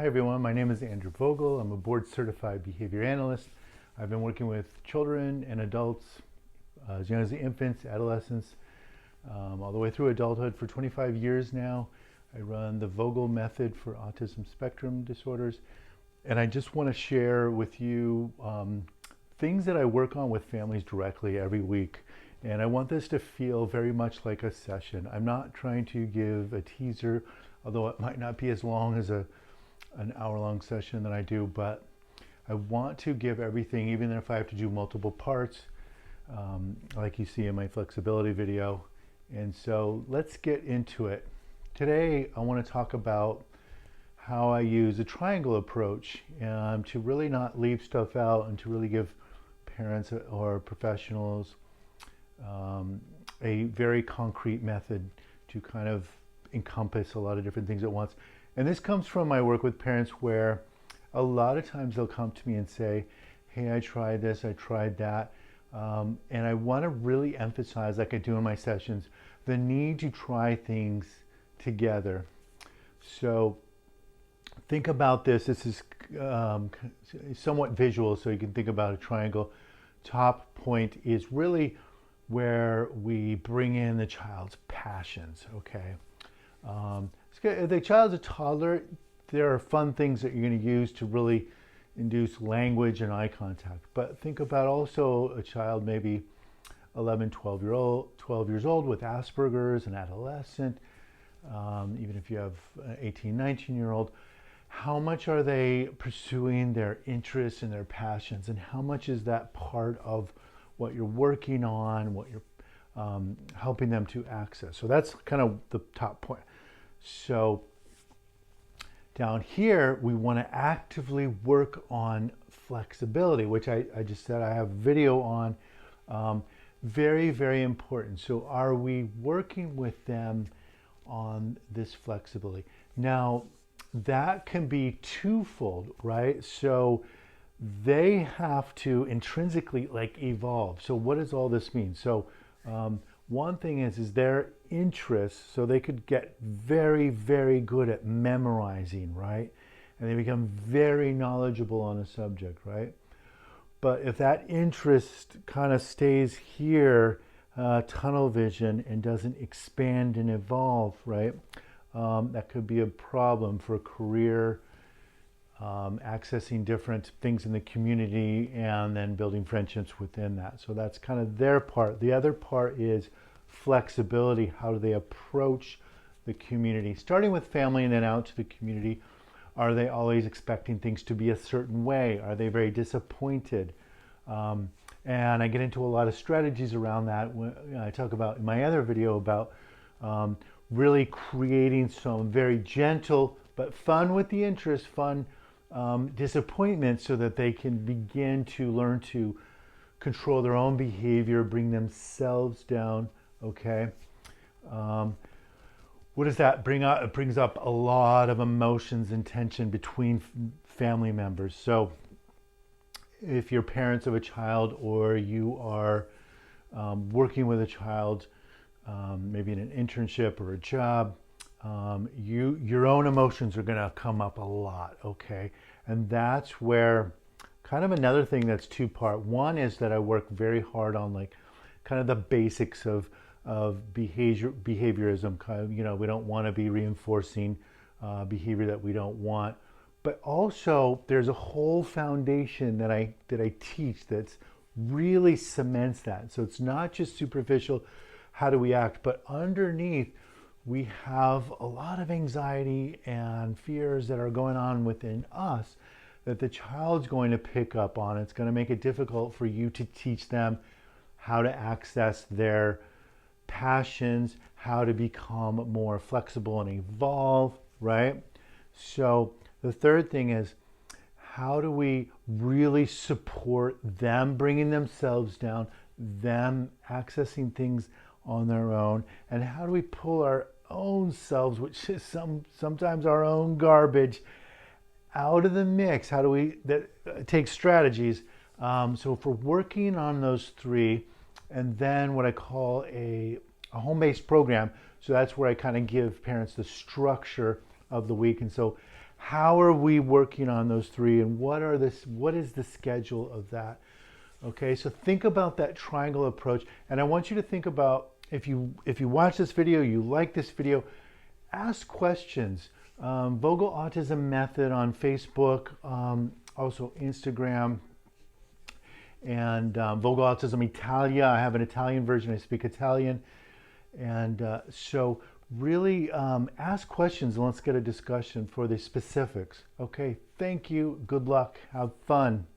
Hi everyone, my name is Andrew Vogel. I'm a board certified behavior analyst. I've been working with children and adults as young as the infants, adolescents, all the way through adulthood for 25 years now. I run the Vogel Method for autism spectrum disorders. And I just want to share with you things that I work on with families directly every week. And I want this to feel very much like a session. I'm not trying to give a teaser, although it might not be as long as an hour-long session that I do, but I want to give everything, even if I have to do multiple parts, like you see in my flexibility video. And so let's get into it. Today, I want to talk about how I use a triangle approach to really not leave stuff out and to really give parents or professionals a very concrete method to kind of encompass a lot of different things at once. And this comes from my work with parents where a lot of times they'll come to me and say, hey, I tried this, I tried that. And I want to really emphasize, like I do in my sessions, the need to try things together. So think about this. This is somewhat visual, so you can think about a triangle. Top point is really where we bring in the child's passions, okay? If the child's a toddler, there are fun things that you're going to use to really induce language and eye contact. But think about also a child maybe 11, 12 years old with Asperger's, an adolescent, even if you have an 18, 19-year-old. How much are they pursuing their interests and their passions, and how much is that part of what you're working on, what you're helping them to access? So that's kind of the top point. So down here, we want to actively work on flexibility, which I just said I have a video on. Very, very important. So are we working with them on this flexibility? Now, that can be twofold, right? So they have to intrinsically evolve. So what does all this mean? So one thing is their interests, so they could get very, very good at memorizing, right? And they become very knowledgeable on a subject, right? But if that interest kind of stays here, tunnel vision, and doesn't expand and evolve, right? That could be a problem for career, accessing different things in the community, and then building friendships within that. So that's kind of their part. The other part is flexibility. How do they approach the community? Starting with family and then out to the community. Are they always expecting things to be a certain way? Are they very disappointed? And I get into a lot of strategies around that. When I talk about in my other video about really creating some very gentle but fun with the interest, fun disappointment, so that they can begin to learn to control their own behavior, bring themselves down, okay? What does that bring up? It brings up a lot of emotions and tension between family members. So if you're parents of a child or you are working with a child, maybe in an internship or a job, your own emotions are going to come up a lot, okay? And that's where kind of another thing that's two-part. One is that I work very hard on kind of the basics of behaviorism. Kind of, we don't want to be reinforcing behavior that we don't want. But also there's a whole foundation that I teach that's really cements that. So it's not just superficial, how do we act, but underneath we have a lot of anxiety and fears that are going on within us that the child's going to pick up on. It's going to make it difficult for you to teach them how to access their passions, how to become more flexible and evolve, right? So the third thing is, how do we really support them bringing themselves down, them accessing things on their own, and how do we pull our own selves, which is sometimes our own garbage, out of the mix? How do we take strategies? So if we're working on those three, and then what I call a home-based program, so that's where I kind of give parents the structure of the week. And so How are we working on those three, and what is the schedule of that? Okay, so think about that triangle approach, and I want you to think about, if you watch this video, you like this video, ask questions. Vogel Autism Method on Facebook, also Instagram, and Vogel Autism Italia. I have an Italian version. I speak Italian, and so really ask questions and let's get a discussion for the specifics. Okay, thank you. Good luck. Have fun.